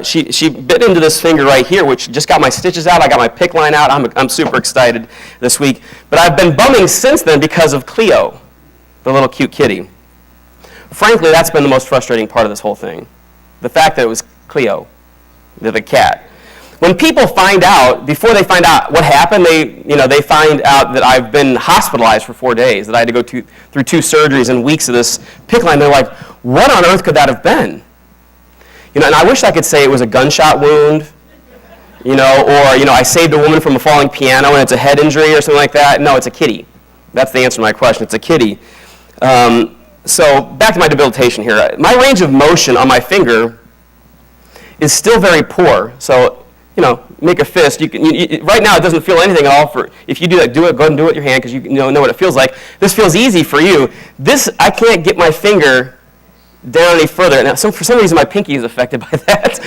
She bit into this finger right here, which just got my stitches out. I got my PICC line out. I'm super excited this week. But I've been bumming since then because of Cleo, the little cute kitty. Frankly, that's been the most frustrating part of this whole thing. The fact that it was Cleo, the cat. When people find out, before they find out what happened, they find out that I've been hospitalized for 4 days, that I had to go through 2 surgeries and weeks of this PICC line. They're like, what on earth could that have been? And I wish I could say it was a gunshot wound, or I saved a woman from a falling piano and it's a head injury or something like that. No, it's a kitty. That's the answer to my question. It's a kitty. So back to my debilitation here. My range of motion on my finger is still very poor. So, make a fist. Right now it doesn't feel anything at all. If you do that, go ahead and do it with your hand because you know what it feels like. This feels easy for you. I can't get my finger down any further. Now, for some reason, my pinky is affected by that.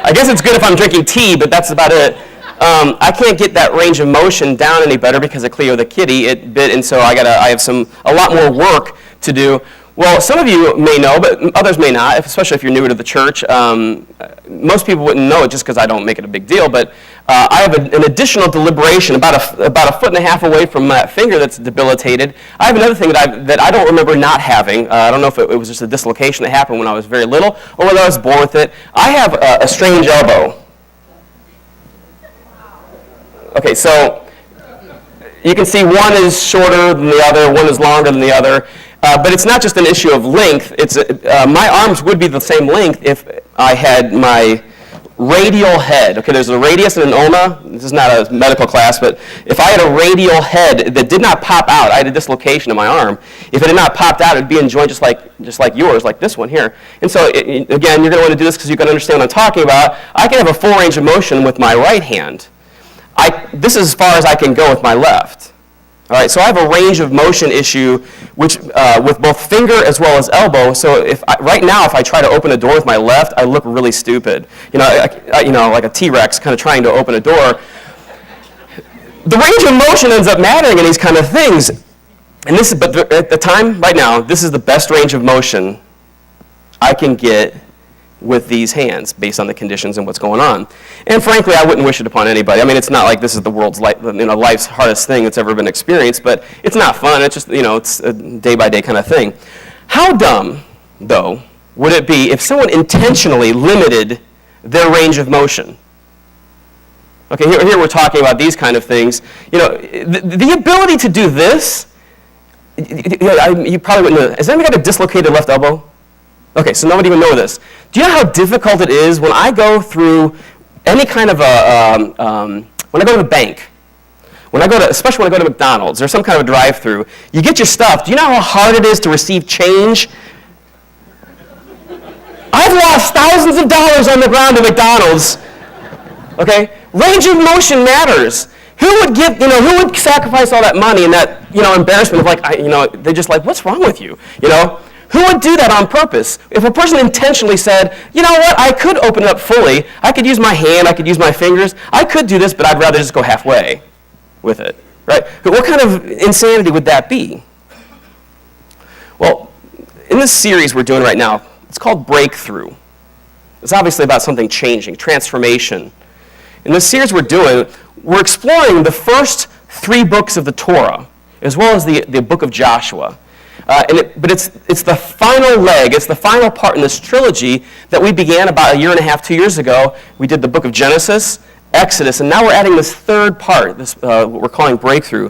I guess it's good if I'm drinking tea, but that's about it. I can't get that range of motion down any better because of Cleo the kitty. It bit, and so I have a lot more work to do. Well, some of you may know, but others may not, especially if you're newer to the church. Most people wouldn't know it just because I don't make it a big deal, but I have an additional deliberation about a foot and a half away from that finger that's debilitated. I have another thing that I don't remember not having. I don't know if it was just a dislocation that happened when I was very little or whether I was born with it. I have a strange elbow. Okay, so you can see one is shorter than the other, one is longer than the other. But it's not just an issue of length. My arms would be the same length if I had my radial head. Okay, there's a radius and an ulna. This is not a medical class, but if I had a radial head that did not pop out, I had a dislocation in my arm. If it had not popped out, it'd be in joint just like yours, like this one here. And so, again, you're going to want to do this because you can understand what I'm talking about. I can have a full range of motion with my right hand. This is as far as I can go with my left. All right, so I have a range of motion issue which with both finger as well as elbow. So right now, if I try to open a door with my left, I look really stupid. Like a T-Rex kind of trying to open a door. The range of motion ends up mattering in these kind of things. And but at the time, right now, this is the best range of motion I can get with these hands based on the conditions and what's going on. And frankly, I wouldn't wish it upon anybody. I mean, it's not like this is the world's life's hardest thing that's ever been experienced, but it's not fun. It's just, it's a day-by-day kind of thing. How dumb, though, would it be if someone intentionally limited their range of motion? Okay, here we're talking about these kind of things. The ability to do this, you probably wouldn't know. Has anybody got a dislocated left elbow? Okay, so nobody even knows this. Do you know how difficult it is when I go through any kind of when I go to the bank, especially when I go to McDonald's or some kind of a drive-through, you get your stuff. Do you know how hard it is to receive change? I've lost thousands of dollars on the ground at McDonald's. Okay, range of motion matters. Who would sacrifice all that money and that embarrassment of they're just like, what's wrong with you? Who would do that on purpose? If a person intentionally said, you know what, I could open it up fully. I could use my hand, I could use my fingers. I could do this, but I'd rather just go halfway with it, right? But what kind of insanity would that be? Well, in this series we're doing right now, it's called Breakthrough. It's obviously about something changing, transformation. In this series we're doing, we're exploring the first 3 books of the Torah, as well as the book of Joshua. But it's the final leg, it's the final part in this trilogy that we began about 1.5 years, 2 years ago. We did the book of Genesis, Exodus, and now we're adding this third part, what we're calling Breakthrough.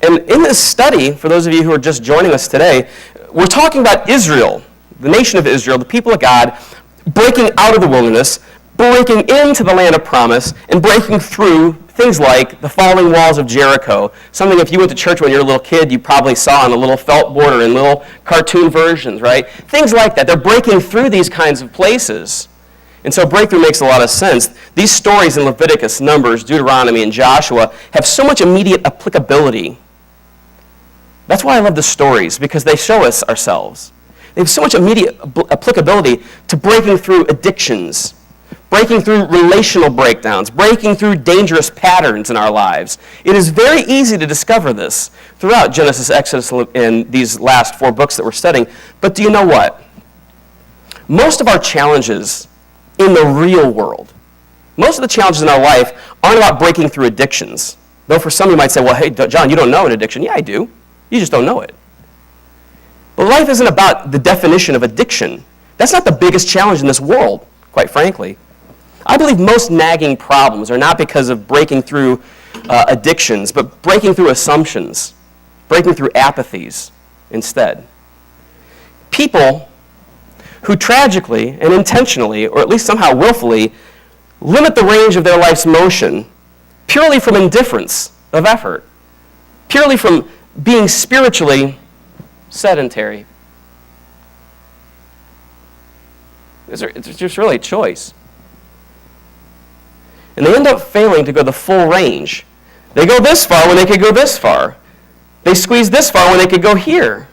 And in this study, for those of you who are just joining us today, we're talking about Israel, the nation of Israel, the people of God, breaking out of the wilderness, breaking into the land of promise, and breaking through things like the falling walls of Jericho. Something if you went to church when you were a little kid, you probably saw on a little felt border in little cartoon versions, right? Things like that. They're breaking through these kinds of places. And so breakthrough makes a lot of sense. These stories in Leviticus, Numbers, Deuteronomy, and Joshua have so much immediate applicability. That's why I love the stories, because they show us ourselves. They have so much immediate applicability to breaking through addictions, breaking through relational breakdowns, breaking through dangerous patterns in our lives. It is very easy to discover this throughout Genesis, Exodus, and these last 4 books that we're studying. But do you know what? Most of our challenges in the real world. Most of the challenges in our life aren't about breaking through addictions. Though for some you might say, well, hey, John, you don't know an addiction. Yeah, I do. You just don't know it. But life isn't about the definition of addiction. That's not the biggest challenge in this world, quite frankly. I believe most nagging problems are not because of breaking through addictions, but breaking through assumptions, breaking through apathies instead. People who tragically and intentionally, or at least somehow willfully, limit the range of their life's motion purely from indifference of effort, purely from being spiritually sedentary. It's just really a choice. And they end up failing to go the full range. They go this far when they could go this far. They squeeze this far when they could go here.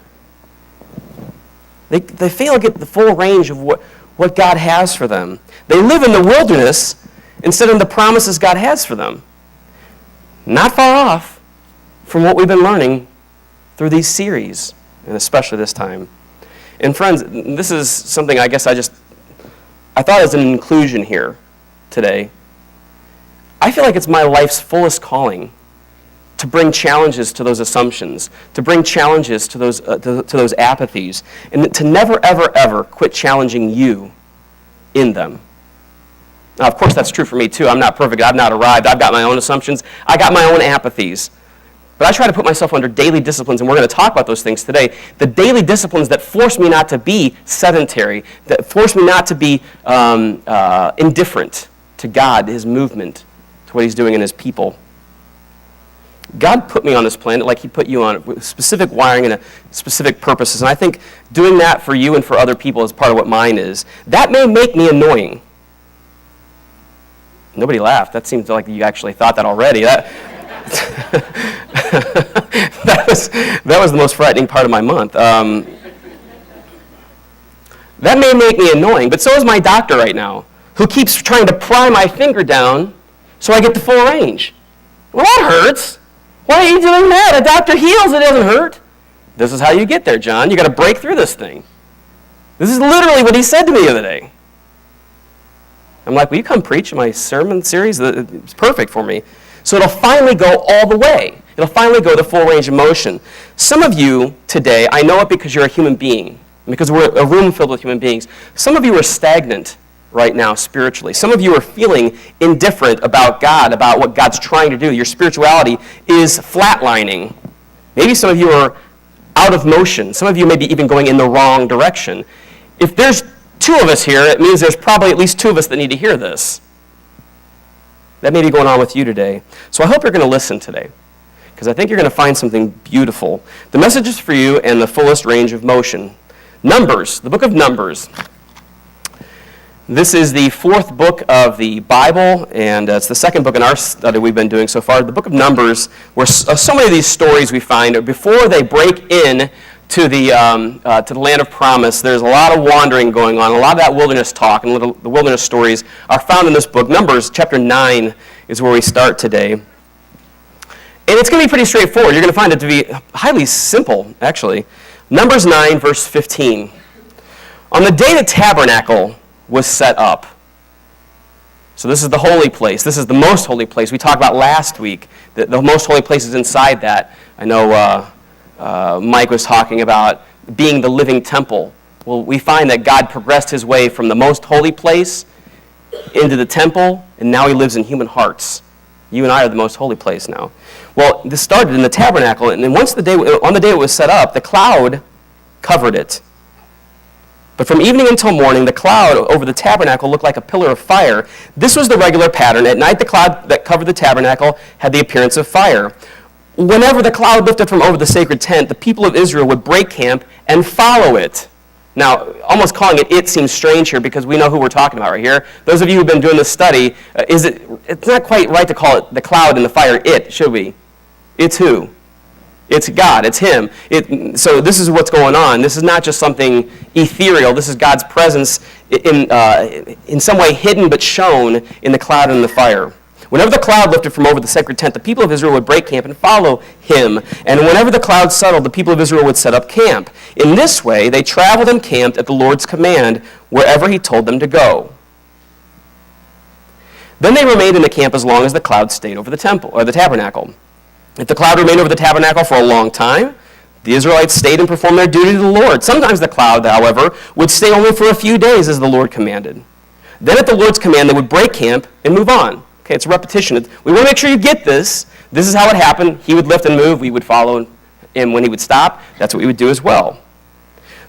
They fail to get the full range of what God has for them. They live in the wilderness instead of the promises God has for them. Not far off from what we've been learning through these series, and especially this time. And friends, this is something I guess I thought as an inclusion here today. I feel like it's my life's fullest calling to bring challenges to those assumptions, to bring challenges to those apathies, and to never, ever, ever quit challenging you in them. Now, of course, that's true for me, too. I'm not perfect. I've not arrived. I've got my own assumptions. I got my own apathies. But I try to put myself under daily disciplines, and we're going to talk about those things today. The daily disciplines that force me not to be sedentary, that force me not to be indifferent to God, His movement, to what He's doing in His people. God put me on this planet like He put you on it, with specific wiring and specific purposes. And I think doing that for you and for other people is part of what mine is. That may make me annoying. Nobody laughed. That seems like you actually thought that already. That was the most frightening part of my month. That may make me annoying, but so is my doctor right now, who keeps trying to pry my finger down so I get the full range. Well, that hurts. Why are you doing that? A doctor heals, it doesn't hurt. This is how you get there, John. You got to break through this thing. This is literally what he said to me the other day. I'm like, will you come preach my sermon series? It's perfect for me. So it'll finally go all the way. It'll finally go the full range of motion. Some of you today, I know it because you're a human being, because we're a room filled with human beings. Some of you are stagnant right now spiritually. Some of you are feeling indifferent about God, about what God's trying to do. Your spirituality is flatlining. Maybe some of you are out of motion. Some of you may be even going in the wrong direction. If there's two of us here, it means there's probably at least two of us that need to hear this. That may be going on with you today. So I hope you're going to listen today, because I think you're going to find something beautiful. The message is for you and the fullest range of motion. Numbers, the book of Numbers. This is the fourth book of the Bible, and it's the second book in our study we've been doing so far. The book of Numbers, where so many of these stories we find, before they break in to the land of promise, there's a lot of wandering going on. A lot of that wilderness talk and the wilderness stories are found in this book. Numbers chapter 9 is where we start today. And it's going to be pretty straightforward. You're going to find it to be highly simple, actually. Numbers 9, verse 15. On the day the tabernacle was set up. So this is the holy place. This is the most holy place. We talked about last week. The most holy place is inside that. I know Mike was talking about being the living temple. Well, we find that God progressed his way from the most holy place into the temple, and now he lives in human hearts. You and I are the most holy place now. Well, this started in the tabernacle, and then on the day it was set up, the cloud covered it. But from evening until morning, the cloud over the tabernacle looked like a pillar of fire. This was the regular pattern. At night, the cloud that covered the tabernacle had the appearance of fire. Whenever the cloud lifted from over the sacred tent, the people of Israel would break camp and follow it. Now, almost calling it seems strange here because we know who we're talking about right here. Those of you who've been doing this study, it's not quite right to call it the cloud and the fire it, should we? It's who? It's God. It's Him. So this is what's going on. This is not just something ethereal. This is God's presence in some way hidden but shown in the cloud and the fire. Whenever the cloud lifted from over the sacred tent, the people of Israel would break camp and follow Him. And whenever the cloud settled, the people of Israel would set up camp. In this way, they traveled and camped at the Lord's command wherever He told them to go. Then they remained in the camp as long as the cloud stayed over the temple, or the tabernacle. If the cloud remained over the tabernacle for a long time, the Israelites stayed and performed their duty to the Lord. Sometimes the cloud, however, would stay only for a few days as the Lord commanded. Then at the Lord's command, they would break camp and move on. Okay, it's a repetition. We want to make sure you get this. This is how it happened. He would lift and move. We would follow. And when he would stop, that's what we would do as well.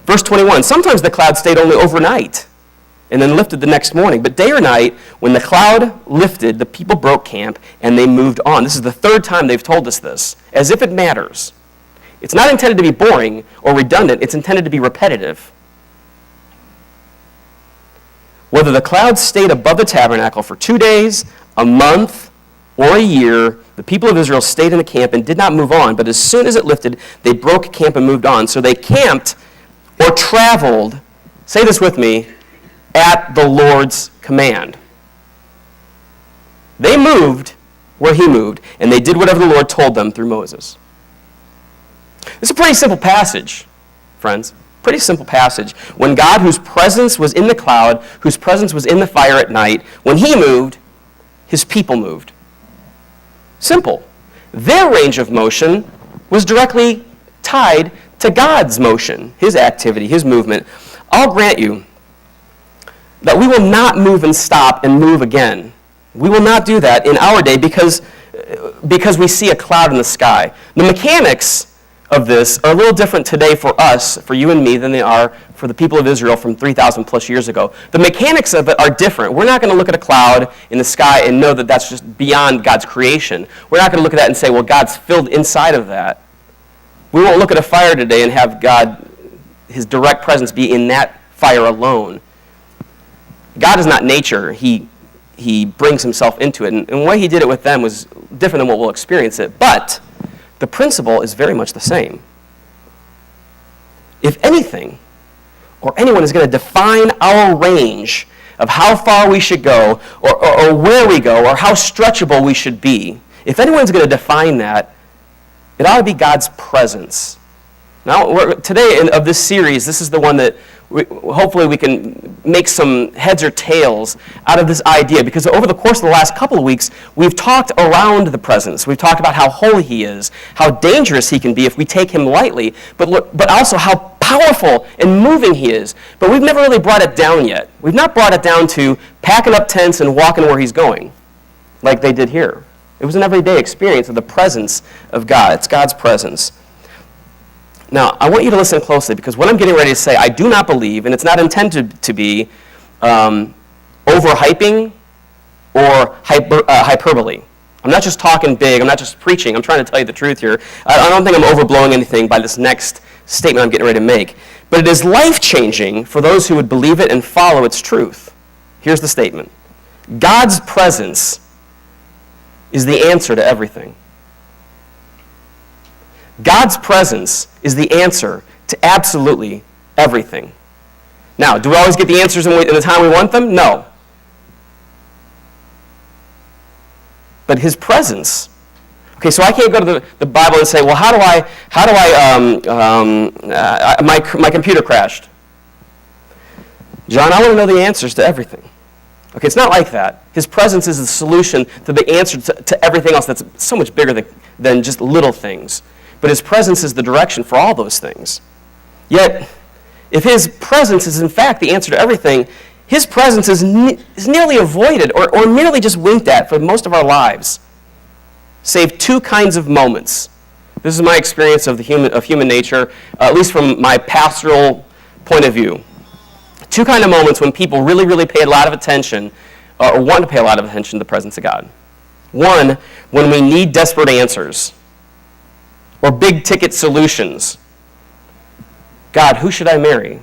Verse 21, sometimes the cloud stayed only overnight and then lifted the next morning. But day or night, when the cloud lifted, the people broke camp and they moved on. This is the third time they've told us this, as if it matters. It's not intended to be boring or redundant. It's intended to be repetitive. Whether the cloud stayed above the tabernacle for 2 days, a month, or a year, the people of Israel stayed in the camp and did not move on. But as soon as it lifted, they broke camp and moved on. So they camped or traveled, say this with me, at the Lord's command. They moved where he moved, and they did whatever the Lord told them through Moses. It's a pretty simple passage, friends. Pretty simple passage. When God, whose presence was in the cloud, whose presence was in the fire at night, when he moved, his people moved. Simple. Their range of motion was directly tied to God's motion, his activity, his movement. I'll grant you that we will not move and stop and move again. We will not do that in our day because we see a cloud in the sky. The mechanics of this are a little different today for us, for you and me, than they are for the people of Israel from 3,000 plus years ago. The mechanics of it are different. We're not going to look at a cloud in the sky and know that that's just beyond God's creation. We're not going to look at that and say, well, God's filled inside of that. We won't look at a fire today and have God, his direct presence be in that fire alone. God is not nature. He brings himself into it. And the way he did it with them was different than what we'll experience it. But the principle is very much the same. If anything, or anyone is going to define our range of how far we should go, or where we go, or how stretchable we should be, if anyone's going to define that, it ought to be God's presence. Now, today of this series, this is the one that hopefully we can make some heads or tails out of this idea, because over the course of the last couple of weeks, we've talked around the presence. We've talked about how holy he is, how dangerous he can be if we take him lightly, but also how powerful and moving he is. But we've never really brought it down yet. We've not brought it down to packing up tents and walking where he's going, like they did here. It was an everyday experience of the presence of God. It's God's presence. Now, I want you to listen closely, because what I'm getting ready to say, I do not believe, and it's not intended to be overhyping or hyperbole. I'm not just talking big. I'm not just preaching. I'm trying to tell you the truth here. I don't think I'm overblowing anything by this next statement I'm getting ready to make. But it is life-changing for those who would believe it and follow its truth. Here's the statement. God's presence is the answer to everything. God's presence is the answer to absolutely everything. Now, do we always get the answers in the time we want them? No. But his presence. Okay, so I can't go to the Bible and say, well, my computer crashed. John, I want to know the answers to everything. Okay, it's not like that. His presence is the solution to the answer to everything else that's so much bigger than just little things. But his presence is the direction for all those things. Yet, if his presence is in fact the answer to everything, his presence is nearly avoided or merely just winked at for most of our lives, save two kinds of moments. This is my experience of human nature, at least from my pastoral point of view. Two kind of moments when people really, really pay a lot of attention, or want to pay a lot of attention to the presence of God. One, when we need desperate answers, or big-ticket solutions. God, who should I marry?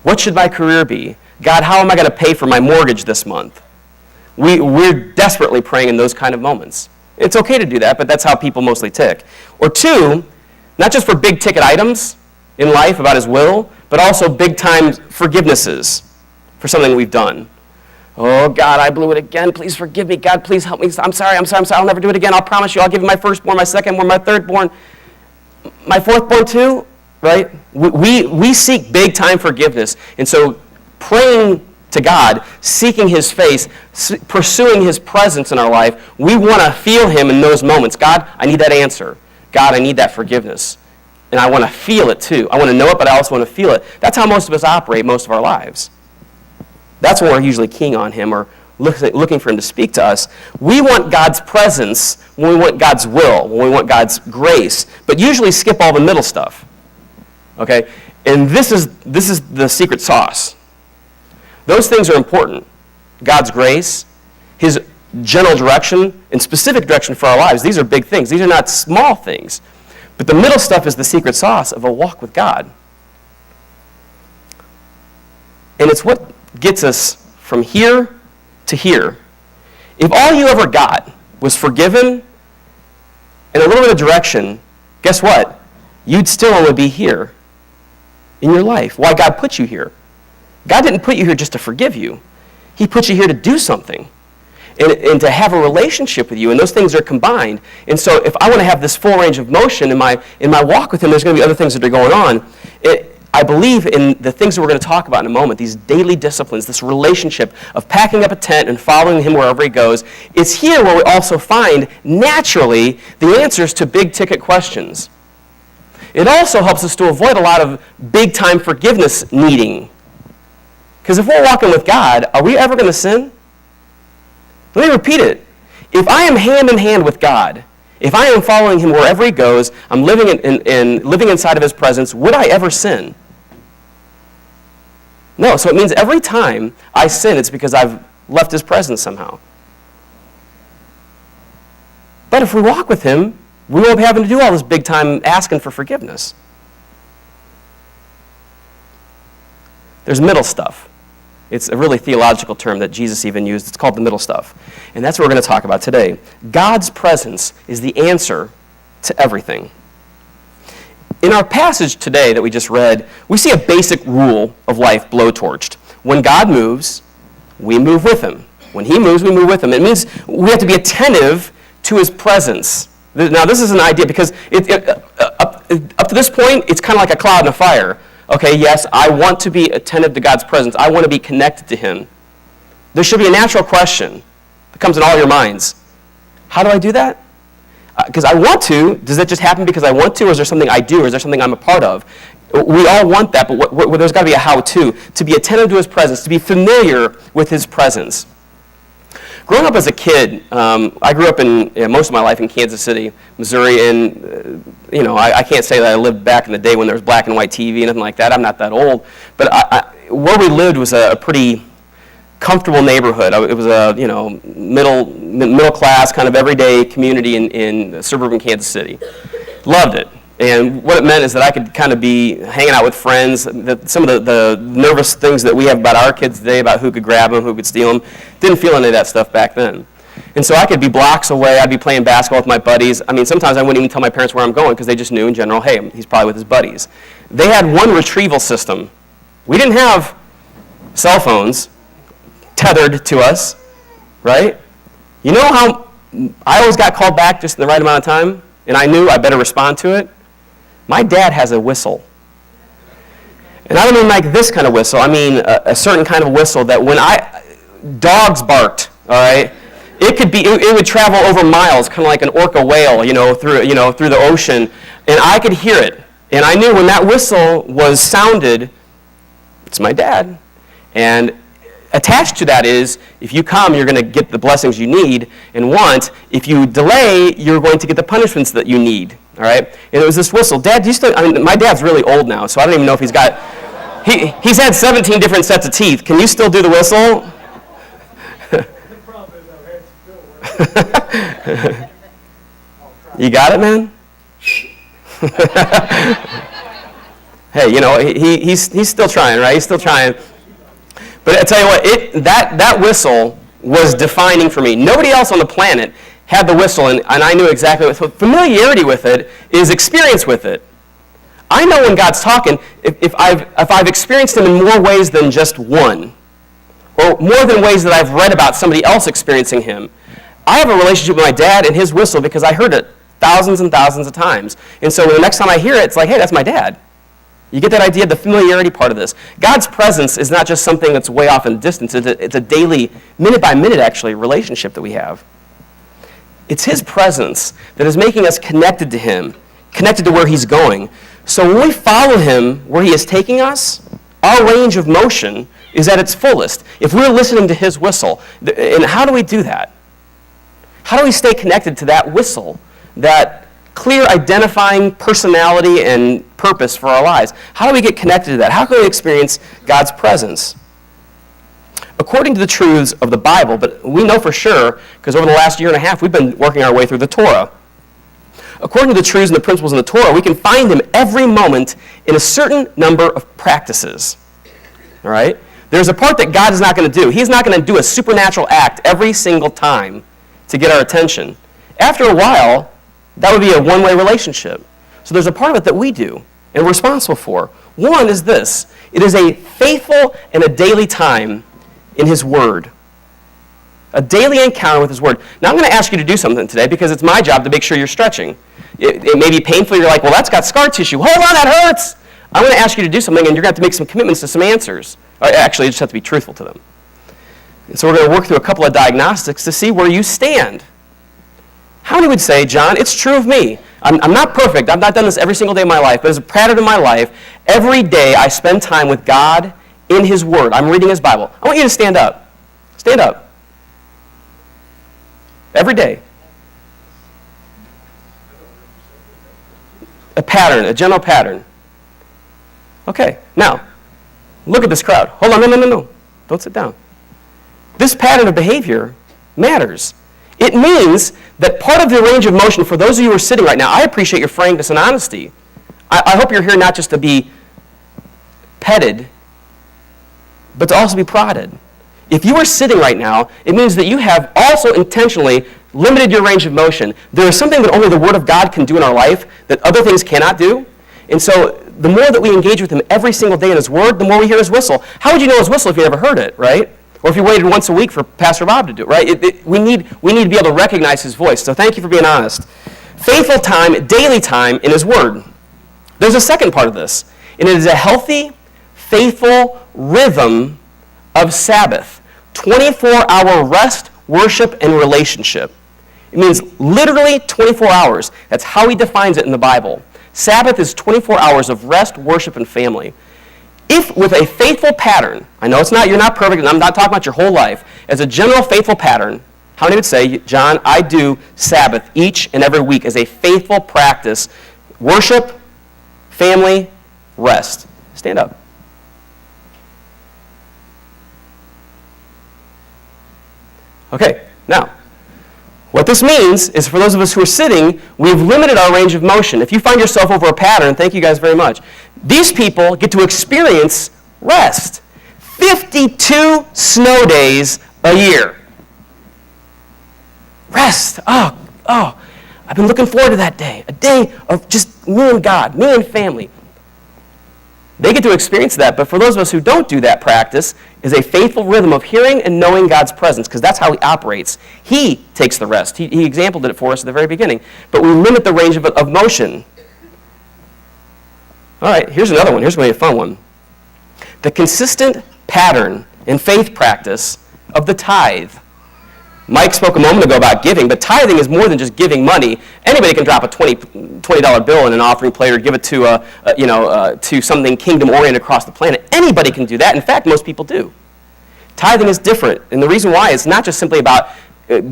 What should my career be? God, how am I going to pay for my mortgage this month? We're desperately praying in those kind of moments. It's okay to do that, but that's how people mostly tick. Or two, not just for big-ticket items in life about his will, but also big-time forgivenesses for something we've done. Oh, God, I blew it again. Please forgive me. God, please help me. I'm sorry. I'll never do it again. I'll promise you. I'll give you my firstborn, my secondborn, my thirdborn, my fourthborn too, right? We seek big-time forgiveness. And so praying to God, seeking his face, pursuing his presence in our life, we want to feel him in those moments. God, I need that answer. God, I need that forgiveness. And I want to feel it too. I want to know it, but I also want to feel it. That's how most of us operate most of our lives. That's when we're usually keying on him or looking for him to speak to us. We want God's presence when we want God's will, when we want God's grace, but usually skip all the middle stuff. Okay? And this is the secret sauce. Those things are important. God's grace, his general direction, and specific direction for our lives. These are big things. These are not small things. But the middle stuff is the secret sauce of a walk with God. And it's what gets us from here to here. If all you ever got was forgiven and a little bit of direction, guess what? You'd still only be here in your life. Why God put you here? God didn't put you here just to forgive you. He put you here to do something and to have a relationship with you, and those things are combined. And so if I want to have this full range of motion in my walk with him, there's going to be other things that are going on. I believe in the things that we're going to talk about in a moment, these daily disciplines, this relationship of packing up a tent and following him wherever he goes. It's here where we also find, naturally, the answers to big-ticket questions. It also helps us to avoid a lot of big-time forgiveness needing. Because if we're walking with God, are we ever going to sin? Let me repeat it. If I am hand in hand with God, if I am following him wherever he goes, I'm living living inside of his presence, would I ever sin? No, so it means every time I sin, it's because I've left his presence somehow. But if we walk with him, we won't be having to do all this big time asking for forgiveness. There's middle stuff. It's a really theological term that Jesus even used. It's called the middle stuff. And that's what we're going to talk about today. God's presence is the answer to everything. In our passage today that we just read, we see a basic rule of life blowtorched. When God moves, we move with him. When he moves, we move with him. It means we have to be attentive to his presence. Now, this is an idea because up to this point, it's kind of like a cloud and a fire. Okay, yes, I want to be attentive to God's presence. I want to be connected to him. There should be a natural question that comes in all your minds. How do I do that? Because I want to. Does that just happen because I want to, or is there something I do, or is there something I'm a part of? We all want that, but there's got to be a how-to. To be attentive to his presence, to be familiar with his presence. Growing up as a kid, I grew up in most of my life in Kansas City, Missouri, and I can't say that I lived back in the day when there was black and white TV and nothing like that. I'm not that old, but where we lived was a pretty comfortable neighborhood. It was a middle class kind of everyday community in suburban Kansas City. Loved it. And what it meant is that I could kind of be hanging out with friends. Some of the nervous things that we have about our kids today, about who could grab them, who could steal them, didn't feel any of that stuff back then. And so I could be blocks away. I'd be playing basketball with my buddies. I mean, sometimes I wouldn't even tell my parents where I'm going because they just knew in general, hey, he's probably with his buddies. They had one retrieval system. We didn't have cell phones tethered to us, right? You know how I always got called back just in the right amount of time, and I knew I better respond to it? My dad has a whistle. And I don't mean like this kind of whistle. I mean a certain kind of whistle that when dogs barked, all right, it would travel over miles, kind of like an orca whale, through the ocean, and I could hear it. And I knew when that whistle was sounded, it's my dad. And attached to that is, if you come, you're going to get the blessings you need and want. If you delay, you're going to get the punishments that you need. All right? And it was this whistle. Dad, my dad's really old now, so I don't even know if he's got, he's had 17 different sets of teeth. Can you still do the whistle? The problem is our heads still work. You got it, man? Hey, he's still trying, right? He's still trying. But I tell you what, that whistle was defining for me. Nobody else on the planet had the whistle, and I knew exactly what. So familiarity with it is experience with it. I know when God's talking, if I've experienced him in more ways than just one, or more than ways that I've read about somebody else experiencing him. I have a relationship with my dad and his whistle because I heard it thousands and thousands of times. And so the next time I hear it, it's like, hey, that's my dad. You get that idea, the familiarity part of this. God's presence is not just something that's way off in the distance. It's a daily, minute by minute, actually, relationship that we have. It's his presence that is making us connected to him, connected to where he's going. So when we follow him where he is taking us, our range of motion is at its fullest. If we're listening to his whistle, and how do we do that? How do we stay connected to that whistle, that clear identifying personality and purpose for our lives? How do we get connected to that? How can we experience God's presence? According to the truths of the Bible, but we know for sure, because over the last year and a half, we've been working our way through the Torah. According to the truths and the principles in the Torah, we can find him every moment in a certain number of practices. All right? There's a part that God is not going to do. He's not going to do a supernatural act every single time to get our attention. After a while, that would be a one-way relationship. So there's a part of it that we do and we're responsible for. One is this. It is a faithful and a daily time in his word. A daily encounter with his word. Now I'm going to ask you to do something today because it's my job to make sure you're stretching. It may be painful. You're like, well, that's got scar tissue. Hold on, that hurts. I'm going to ask you to do something, and you're going to have to make some commitments to some answers. Actually, you just have to be truthful to them. And so we're going to work through a couple of diagnostics to see where you stand. How many would say, John, it's true of me. I'm not perfect. I've not done this every single day of my life, but as a pattern in my life, every day I spend time with God in his word. I'm reading his Bible. I want you to stand up. Stand up. Every day. A pattern, a general pattern. Okay, now, look at this crowd. Hold on, no. Don't sit down. This pattern of behavior matters. It means that part of the range of motion, for those of you who are sitting right now, I appreciate your frankness and honesty. I hope you're here not just to be petted, but to also be prodded. If you are sitting right now, it means that you have also intentionally limited your range of motion. There is something that only the Word of God can do in our life that other things cannot do. And so the more that we engage with him every single day in his Word, the more we hear his whistle. How would you know his whistle if you never heard it, right? Or if you waited once a week for Pastor Bob to do it, right? We need to be able to recognize his voice. So thank you for being honest. Faithful time, daily time in his Word. There's a second part of this, and it is a healthy, faithful rhythm of Sabbath. 24-hour rest, worship, and relationship. It means literally 24 hours. That's how he defines it in the Bible. Sabbath is 24 hours of rest, worship, and family. If with a faithful pattern, I know you're not perfect, and I'm not talking about your whole life, as a general faithful pattern, how many would say, John, I do Sabbath each and every week as a faithful practice, worship, family, rest. Stand up. Okay, now, what this means is for those of us who are sitting, we've limited our range of motion. If you find yourself over a pattern, thank you guys very much. These people get to experience rest. 52 snow days a year. Rest. Oh, I've been looking forward to that day. A day of just me and God, me and family. They get to experience that, but for those of us who don't do that practice, is a faithful rhythm of hearing and knowing God's presence, because that's how he operates. He takes the rest. He exampled it for us at the very beginning. But we limit the range of motion. All right, here's another one. Here's going to be a fun one. The consistent pattern and faith practice of the tithe. Mike spoke a moment ago about giving, but tithing is more than just giving money. Anybody can drop a $20 bill in an offering plate or give it to something kingdom-oriented across the planet. Anybody can do that. In fact, most people do. Tithing is different, and the reason why is not just simply about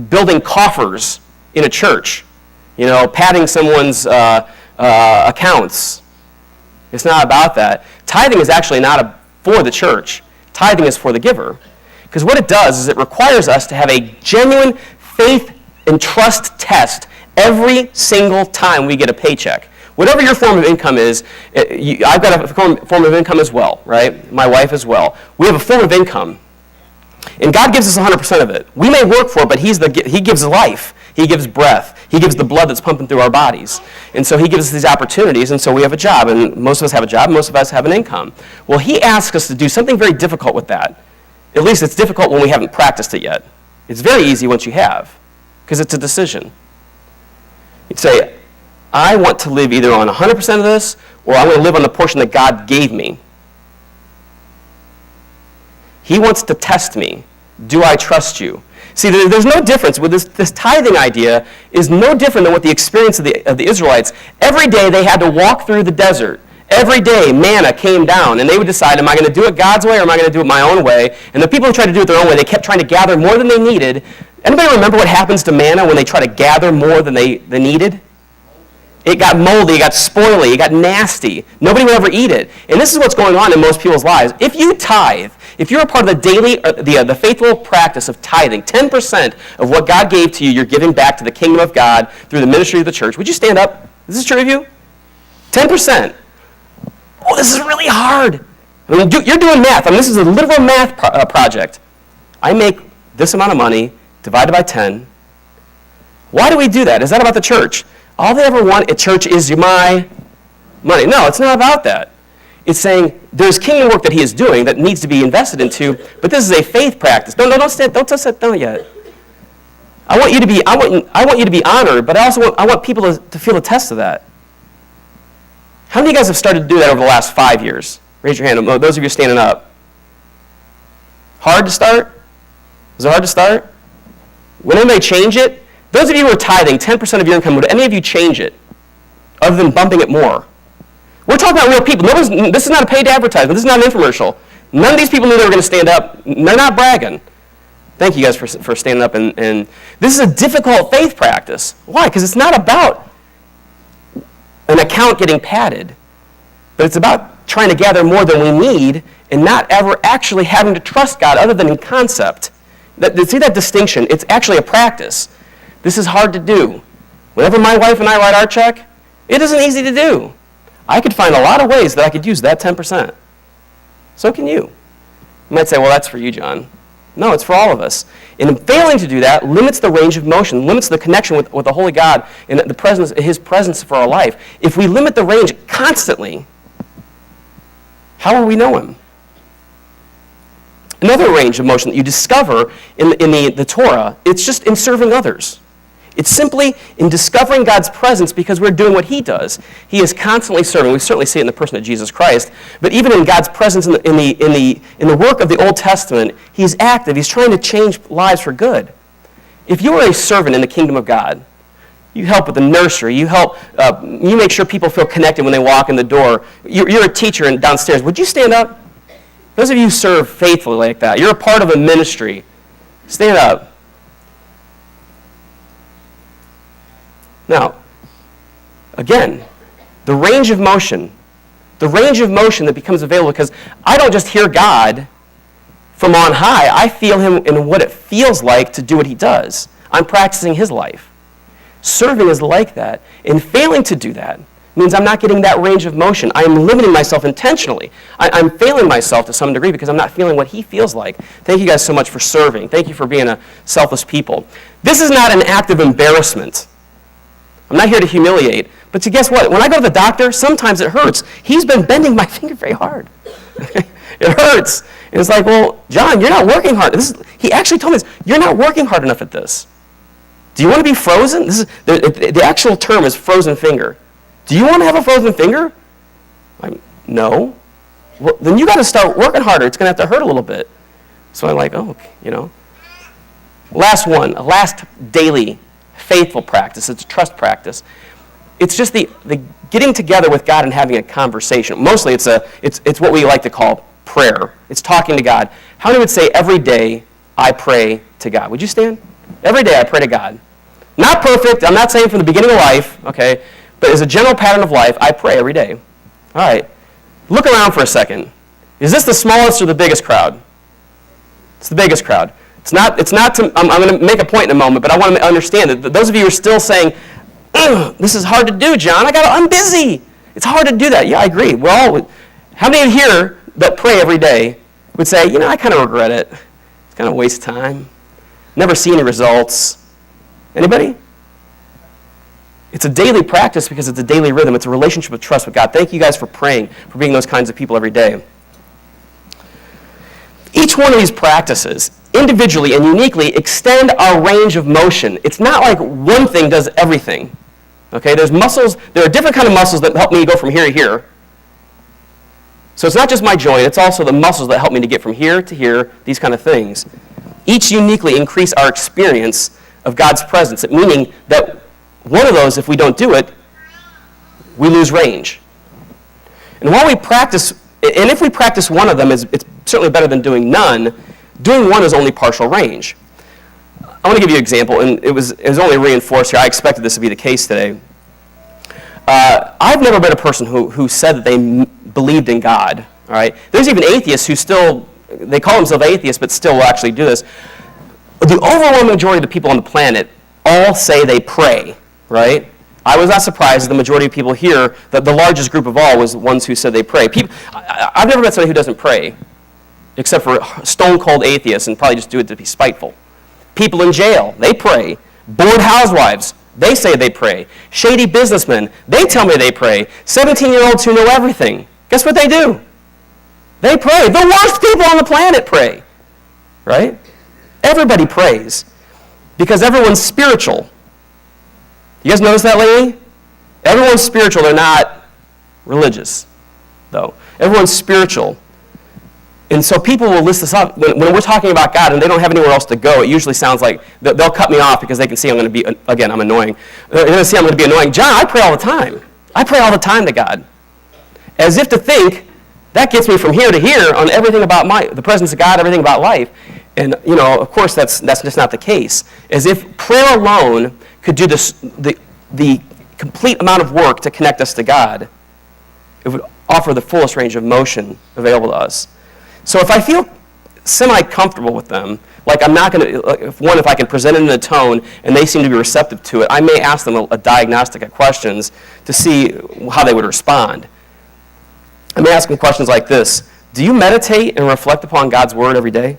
building coffers in a church, padding someone's accounts. It's not about that. Tithing is actually not for the church. Tithing is for the giver. Because what it does is it requires us to have a genuine faith and trust test every single time we get a paycheck. Whatever your form of income is, I've got a form of income as well, right? My wife as well. We have a form of income. And God gives us 100% of it. We may work for it, but he gives life. He gives breath. He gives the blood that's pumping through our bodies. And so he gives us these opportunities, and so we have a job. And most of us have a job, most of us have an income. Well, he asks us to do something very difficult with that. At least it's difficult when we haven't practiced it yet. It's very easy once you have, because it's a decision. You'd say, I want to live either on 100% of this, or I want to live on the portion that God gave me. He wants to test me. Do I trust you? See, there's no difference with this tithing idea is no different than what the experience of the Israelites. Every day they had to walk through the desert. Every day manna came down, and they would decide, am I going to do it God's way or am I going to do it my own way? And the people who tried to do it their own way, they kept trying to gather more than they needed. Anybody remember what happens to manna when they try to gather more than they needed? It got moldy, it got spoily, it got nasty. Nobody would ever eat it. And this is what's going on in most people's lives. If you tithe, if you're a part of the daily, the faithful practice of tithing, 10% of what God gave to you, you're giving back to the kingdom of God through the ministry of the church. Would you stand up? Is this true of you? 10%. Oh, this is really hard. I mean, you're doing math. I mean, this is a literal math project. I make this amount of money divided by 10. Why do we do that? Is that about the church? All they ever want at church is my money. No, it's not about that. It's saying there's kingdom work that he is doing that needs to be invested into, but this is a faith practice. No, don't sit down yet. I want you to be honored, but I want people to feel the test of that. How many of you guys have started to do that over the last 5 years? Raise your hand. Those of you standing up. Hard to start? Was it hard to start? Would anybody change it? Those of you who are tithing 10% of your income, would any of you change it other than bumping it more? We're talking about real people. This is not a paid advertisement. This is not an infomercial. None of these people knew they were going to stand up. They're not bragging. Thank you guys for standing up. And this is a difficult faith practice. Why? Because it's not about an account getting padded, but it's about trying to gather more than we need and not ever actually having to trust God other than in concept. See that distinction? It's actually a practice. This is hard to do. Whenever my wife and I write our check, it isn't easy to do. I could find a lot of ways that I could use that 10%. So can you. You might say, well, that's for you, John. No, it's for all of us. And failing to do that limits the range of motion, limits the connection with the Holy God and His presence for our life. If we limit the range constantly, how will we know Him? Another range of motion that you discover in the Torah, it's just in serving others. It's simply in discovering God's presence because we're doing what He does. He is constantly serving. We certainly see it in the person of Jesus Christ. But even in God's presence in the work of the Old Testament, He's active. He's trying to change lives for good. If you are a servant in the kingdom of God, you help with the nursery. You make sure people feel connected when they walk in the door. You're a teacher downstairs. Would you stand up? Those of you who serve faithfully like that, you're a part of a ministry. Stand up. Now, again, the range of motion that becomes available, because I don't just hear God from on high. I feel Him in what it feels like to do what He does. I'm practicing His life. Serving is like that. And failing to do that means I'm not getting that range of motion. I am limiting myself intentionally. I'm failing myself to some degree because I'm not feeling what He feels like. Thank you guys so much for serving. Thank you for being a selfless people. This is not an act of embarrassment. I'm not here to humiliate. But guess what? When I go to the doctor, sometimes it hurts. He's been bending my finger very hard. It hurts. And it's like, well, John, you're not working hard. He actually told me this. You're not working hard enough at this. Do you want to be frozen? The actual term is frozen finger. Do you want to have a frozen finger? No. Well, then you got to start working harder. It's going to have to hurt a little bit. So I'm like, oh, okay, Last one, a last daily faithful practice. It's a trust practice. It's just the getting together with God and having a conversation. Mostly it's what we like to call prayer. It's talking to God. How many would say every day I pray to God? Would you stand? Every day I pray to God. Not perfect. I'm not saying from the beginning of life, okay? But as a general pattern of life, I pray every day. All right. Look around for a second. Is this the smallest or the biggest crowd? It's the biggest crowd. It's not. I'm going to make a point in a moment, but I want to understand that those of you who are still saying, this is hard to do, John. I'm busy. It's hard to do that. Yeah, I agree. How many of you here that pray every day would say, I kind of regret it. It's kind of a waste of time. Never see any results. Anybody? It's a daily practice because it's a daily rhythm. It's a relationship of trust with God. Thank you guys for praying, for being those kinds of people every day. Each one of these practices, individually and uniquely, extend our range of motion. It's not like one thing does everything. Okay, there are different kind of muscles that help me go from here to here. So it's not just my joint, it's also the muscles that help me to get from here to here, these kind of things. Each uniquely increase our experience of God's presence, meaning that one of those, if we don't do it, we lose range. And while we practice, and if we practice one of them, it's certainly better than doing none. Doing one is only partial range. I want to give you an example, and it was only reinforced here. I expected this to be the case today. I've never been a person who said that they believed in God. All right, there's even atheists who they call themselves atheists, but still will actually do this. The overwhelming majority of the people on the planet all say they pray. Right? I was not surprised the majority of people here, that the largest group of all was the ones who said they pray. I've never met somebody who doesn't pray, except for stone-cold atheists, and probably just do it to be spiteful. People in jail, they pray. Bored housewives, they say they pray. Shady businessmen, they tell me they pray. 17-year-olds who know everything, guess what they do? They pray. The worst people on the planet pray. Right? Everybody prays because everyone's spiritual. You guys notice that lately? Everyone's spiritual. They're not religious, though. Everyone's spiritual. And so people will list this up. When we're talking about God and they don't have anywhere else to go, it usually sounds like they'll cut me off because they can see I'm going to be, again, I'm annoying. They're going to see I'm going to be annoying. John, I pray all the time. I pray all the time to God. As if to think, that gets me from here to here on everything about the presence of God, everything about life. And, of course, that's just not the case. As if prayer alone could do the complete amount of work to connect us to God, it would offer the fullest range of motion available to us. So if I feel semi-comfortable with them, like I'm not going to, if I can present it in a tone and they seem to be receptive to it, I may ask them a diagnostic of questions to see how they would respond. I may ask them questions like this: do you meditate and reflect upon God's Word every day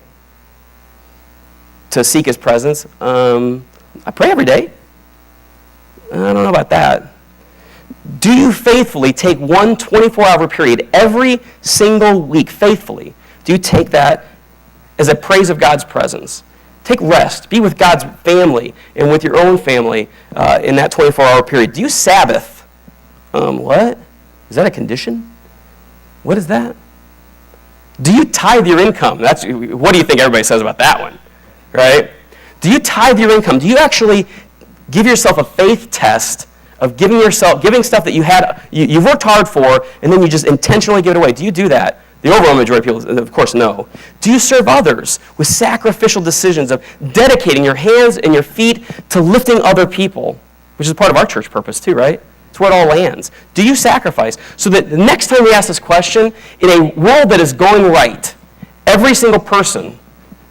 to seek His presence? I pray every day. I don't know about that. Do you faithfully take one 24-hour period every single week, faithfully? Do you take that as a praise of God's presence? Take rest. Be with God's family and with your own family in that 24-hour period. Do you Sabbath? What? Is that a condition? What is that? Do you tithe your income? What do you think everybody says about that one? Right? Do you tithe your income? Do you actually give yourself a faith test of giving stuff that you've worked hard for, and then you just intentionally give it away? Do you do that? The overwhelming majority of people, of course, no. Do you serve others with sacrificial decisions of dedicating your hands and your feet to lifting other people, which is part of our church purpose too, right? It's where it all lands. Do you sacrifice? So that the next time we ask this question, in a world that is going right, every single person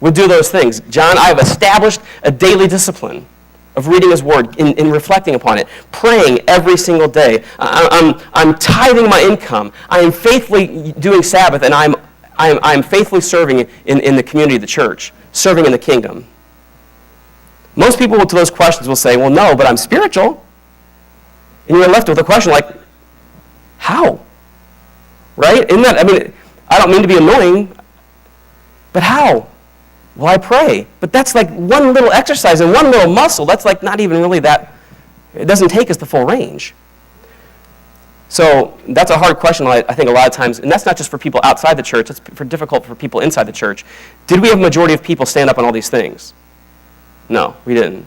would do those things. John, I have established a daily discipline of reading His Word, in reflecting upon it, praying every single day. I'm tithing my income. I am faithfully doing Sabbath, and I'm faithfully serving in the community of the church, serving in the kingdom. Most people to those questions will say, well, no, but I'm spiritual. And you're left with a question like, how? Right? I don't mean to be annoying, but how? Well, I pray. But that's like one little exercise and one little muscle. That's like not even really that, it doesn't take us the full range. So that's a hard question, I think, a lot of times. And that's not just for people outside the church. It's difficult for people inside the church. Did we have a majority of people stand up on all these things? No, we didn't.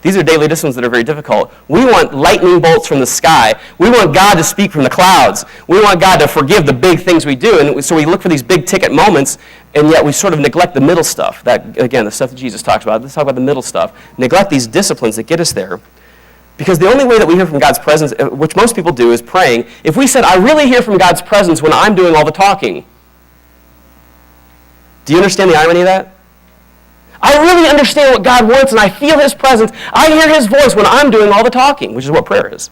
These are daily disciplines that are very difficult. We want lightning bolts from the sky. We want God to speak from the clouds. We want God to forgive the big things we do. And so we look for these big ticket moments, and yet we sort of neglect the middle stuff. That, again, the stuff that Jesus talks about. Let's talk about the middle stuff. Neglect these disciplines that get us there. Because the only way that we hear from God's presence, which most people do, is praying. If we said, I really hear from God's presence when I'm doing all the talking. Do you understand the irony of that? I really understand what God wants, and I feel His presence. I hear His voice when I'm doing all the talking, which is what prayer is.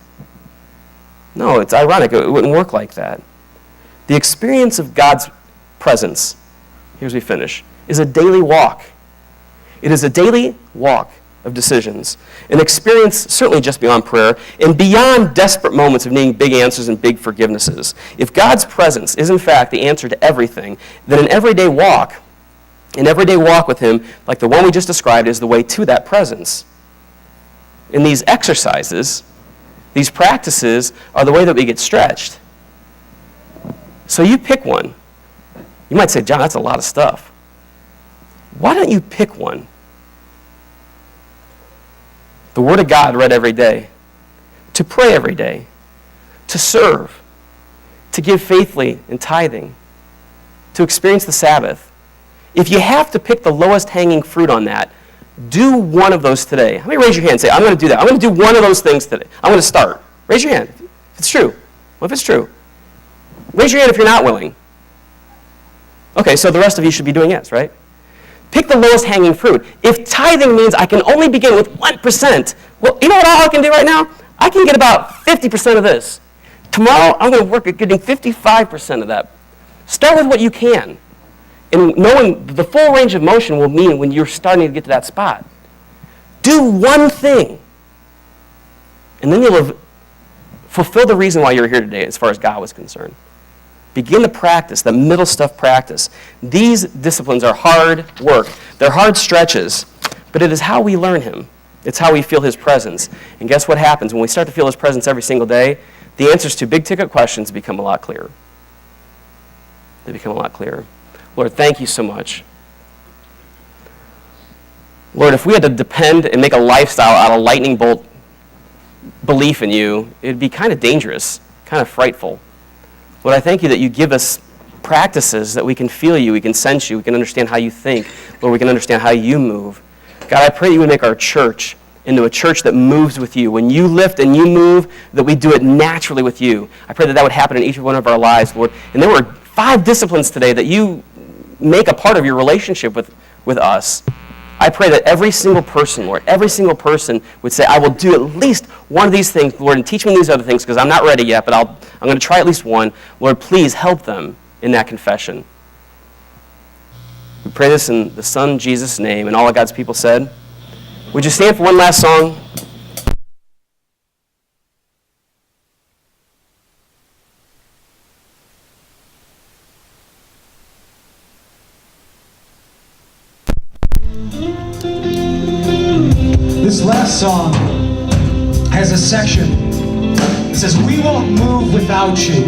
No, it's ironic. It wouldn't work like that. The experience of God's presence, here's we finish, is a daily walk. It is a daily walk of decisions. An experience certainly just beyond prayer and beyond desperate moments of needing big answers and big forgivenesses. If God's presence is in fact the answer to everything, then an everyday walk with Him, like the one we just described, is the way to that presence. In these exercises, These practices are the way that we get stretched. So you pick one. You might say, John, that's a lot of stuff. Why don't you pick one? The Word of God read every day, to pray every day, to serve, to give faithfully in tithing, to experience the Sabbath. If you have to pick the lowest hanging fruit on that, do one of those today. How many raise your hand and say, I'm going to do that. I'm going to do one of those things today. I'm going to start. Raise your hand if it's true. Well, if it's true. Raise your hand if you're not willing. Okay, so the rest of you should be doing yes, right? Pick the lowest hanging fruit. If tithing means I can only begin with 1%, well, you know what all I can do right now? I can get about 50% of this. Tomorrow, I'm going to work at getting 55% of that. Start with what you can. And knowing the full range of motion will mean when you're starting to get to that spot. Do one thing. And then you'll fulfill the reason why you're here today as far as God was concerned. Begin the practice, the middle stuff practice. These disciplines are hard work. They're hard stretches, but it is how we learn Him. It's how we feel His presence. And guess what happens? When we start to feel His presence every single day, the answers to big-ticket questions become a lot clearer. They become a lot clearer. Lord, thank you so much. Lord, if we had to depend and make a lifestyle out of lightning bolt belief in you, it'd be kind of dangerous, kind of frightful. Lord, I thank you that you give us practices that we can feel you, we can sense you, we can understand how you think. Lord, we can understand how you move. God, I pray you would make our church into a church that moves with you. When you lift and you move, that we do it naturally with you. I pray that that would happen in each one of our lives, Lord. And there were 5 disciplines today that you make a part of your relationship with us. I pray that every single person, Lord, every single person would say, I will do at least one of these things, Lord, and teach me these other things because I'm not ready yet, but I'm going to try at least one. Lord, please help them in that confession. We pray this in the Son, Jesus' name, and all of God's people said. Would you stand for one last song? This last song has a section that says, we won't move without you.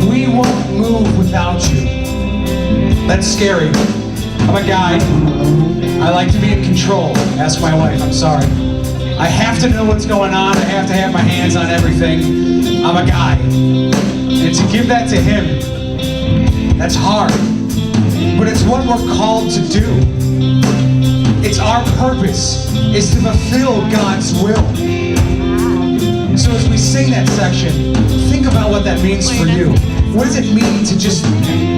We won't move without you. That's scary. I'm a guy. I like to be in control. Ask my wife, I'm sorry. I have to know what's going on. I have to have my hands on everything. I'm a guy. And to give that to him, that's hard. But it's what we're called to do. It's our purpose, is to fulfill God's will. So as we sing that section, think about what that means for you. What does it mean to just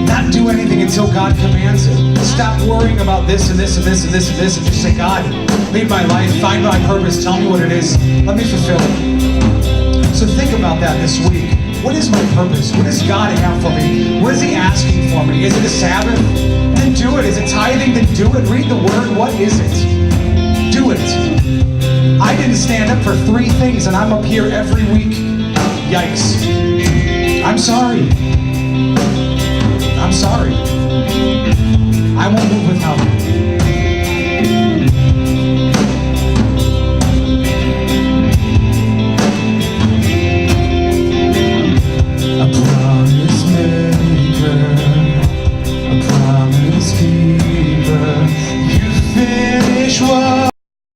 not do anything until God commands it? Stop worrying about this and this and this and this and this and just say, God, lead my life, find my purpose, tell me what it is, let me fulfill it. So think about that this week. What is my purpose? What does God have for me? What is He asking for me? Is it a Sabbath? Then do it. Is it tithing? Then do it. Read the Word. What is it? Do it. I didn't stand up for 3 things and I'm up here every week. Yikes. I'm sorry. I'm sorry. I won't move without you.